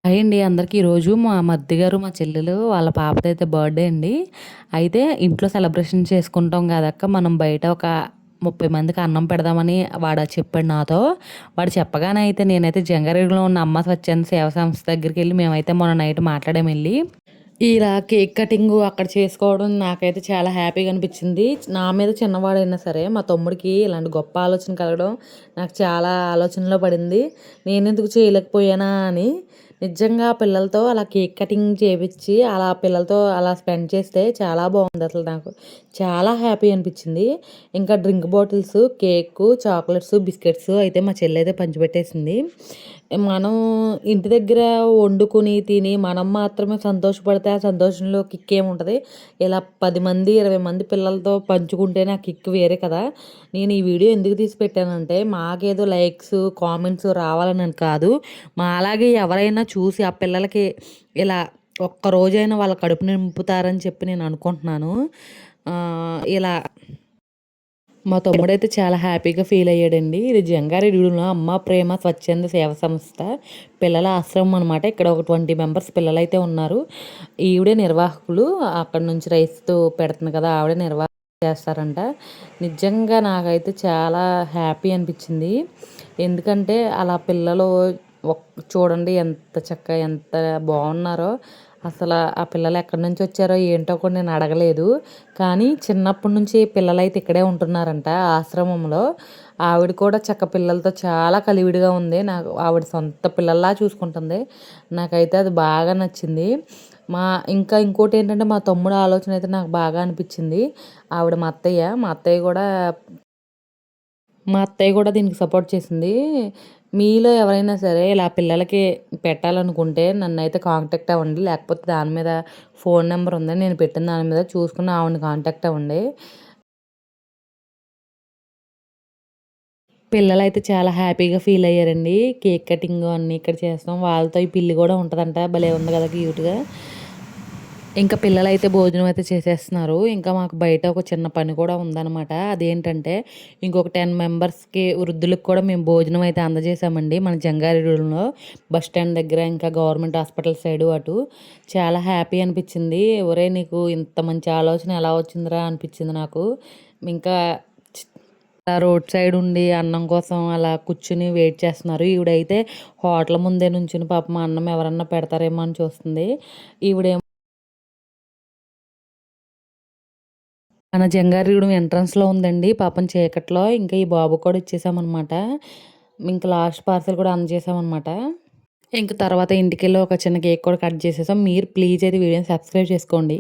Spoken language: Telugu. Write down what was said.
హాయ్ అండి అందరికీ. ఈరోజు మా మరిది గారు, మా చెల్లెలు వాళ్ళ పాపదైతే బర్త్‌డే అండి. అయితే ఇంట్లో సెలబ్రేషన్ చేసుకుంటాం గదక్క, మనం బయట ఒక 30 మందికి అన్నం పెడదామని వాడు చెప్పాడు నాతో. వాడు చెప్పగానే అయితే నేనైతే జంగారెడ్డిలో ఉన్న అమ్మ స్వచ్ఛంద సేవా సంస్థ దగ్గరికెళ్ళి మేమైతే మొన్న నైట్ మాట్లాడామెళ్లి. ఇలా కేక్ కటింగు అక్కడ చేసుకోవడం నాకైతే చాలా హ్యాపీగా అనిపించింది. నా మీద చిన్నవాడైనా సరే మా తమ్ముడికి ఇలాంటి గొప్ప ఆలోచన కలగడం నాకు చాలా ఆలోచనలో పడింది. నేనెందుకు చేయలేకపోయానా అని. నిజంగా పిల్లలతో అలా కేక్ కటింగ్ చేపిచ్చి అలా పిల్లలతో అలా స్పెండ్ చేస్తే చాలా బాగుంది. అసలు నాకు చాలా హ్యాపీ అనిపించింది. ఇంకా drink bottles, cake, chocolates, biscuits అయితే మా చెల్లైతే పంచిపెట్టేసింది. మనం ఇంటి దగ్గర వండుకొని తిని మనం మాత్రమే సంతోషపడితే ఆ సంతోషంలో కిక్ ఏముంటది. ఇలా 10 మంది 20 మంది పిల్లలతో పంచుకుంటేనే ఆ కిక్ వేరే కదా. నేను ఈ వీడియో ఎందుకు తీసి పెట్టానంటే మాకేదో లైక్స్, కామెంట్స్ రావాలని కాదు. మాలాగే ఎవరైనా చూసి ఆ పిల్లలకి ఇలా ఒక్కరోజైనా వాళ్ళ కడుపు నింపుతారని చెప్పి నేను అనుకుంటున్నాను. ఇలా మా తమ్ముడైతే చాలా హ్యాపీగా ఫీల్ అయ్యాడండి. ఇది జంగారెడ్డిగూడెంలో అమ్మ ప్రేమ స్వచ్ఛంద సేవ సంస్థ పిల్లల ఆశ్రమం అనమాట. ఇక్కడ ఒక 20 మెంబర్స్ పిల్లలైతే ఉన్నారు. ఈవిడే నిర్వాహకులు. అక్కడ నుంచి రైస్‌తో పెడుతుంది కదా, ఆవిడే నిర్వాహకం చేస్తారంట. నిజంగా నాకైతే చాలా హ్యాపీ అనిపించింది. ఎందుకంటే అలా పిల్లలు చూడండి ఎంత చక్కగా ఎంత బాగున్నారో. అసలు ఆ పిల్లలు ఎక్కడి నుంచి వచ్చారో ఏంటో కూడా నేను అడగలేదు. కానీ చిన్నప్పటి నుంచి పిల్లలైతే ఇక్కడే ఉంటున్నారంట ఆశ్రమంలో. ఆవిడ కూడా పిల్లలతో చాలా కలివిడిగా ఉంది. నాకు ఆవిడ సొంత పిల్లల్లా చూసుకుంటుంది. నాకైతే అది బాగా నచ్చింది. ఇంకా ఇంకోటేంటంటే మా తమ్ముడు ఆలోచన అయితే నాకు బాగా అనిపించింది. ఆవిడ మా అత్తయ్య కూడా దీనికి సపోర్ట్ చేసింది. మీలో ఎవరైనా సరే ఇలా పిల్లలకి పెట్టాలనుకుంటే నన్నైతే కాంటాక్ట్ అవ్వండి. లేకపోతే దాని మీద ఫోన్ నెంబర్ ఉందని నేను పెట్టిన దాని మీద చూసుకుని ఆవిడని కాంటాక్ట్ అవ్వండి. పిల్లలైతే చాలా హ్యాపీగా ఫీల్ అయ్యారండి. కేక్ కటింగ్ అన్నీ ఇక్కడ చేస్తాం. వాళ్ళతో ఈ పిల్లి కూడా ఉంటదంట. భలే ఉంది కదా క్యూట్‌గా. ఇంకా పిల్లలైతే భోజనం అయితే చేసేస్తున్నారు. ఇంకా మాకు బయట ఒక చిన్న పని కూడా ఉందనమాట. అదేంటంటే ఇంకొక 10 మెంబర్స్‌కి వృద్ధులకు కూడా మేము భోజనం అయితే అందజేసామండి. మన జంగారెడ్డిగూడెంలో బస్ స్టాండ్ దగ్గర, ఇంకా గవర్నమెంట్ హాస్పిటల్ సైడు అటు. చాలా హ్యాపీ అనిపించింది. ఒరేయ్! నీకు ఇంత మంచి ఆలోచన ఎలా వచ్చిందిరా అనిపించింది నాకు. ఇంకా రోడ్ సైడ్ ఉండి అన్నం కోసం అలా కూర్చుని వెయిట్ చేస్తున్నారు. ఈవిడైతే హోటల్ ముందే నుంచుని పాపం అన్నం ఎవరన్నా పెడతారేమో అని చూస్తుంది. ఈవిడేమో మన జంగారెడ్డిగూడెం ఎంట్రన్స్‌లో ఉందండి. పాపం చీకట్లో ఇంకా ఈ బాబుకి కూడా ఇచ్చేసామనమాట. ఇంక లాస్ట్ పార్సెల్ కూడా అందజేసామనమాట. ఇంక తర్వాత ఇంటికెళ్ళి ఒక చిన్న కేక్ కూడా కట్ చేసేసాం. మీరు ప్లీజ్ అయితే వీడియోని సబ్స్క్రైబ్ చేసుకోండి.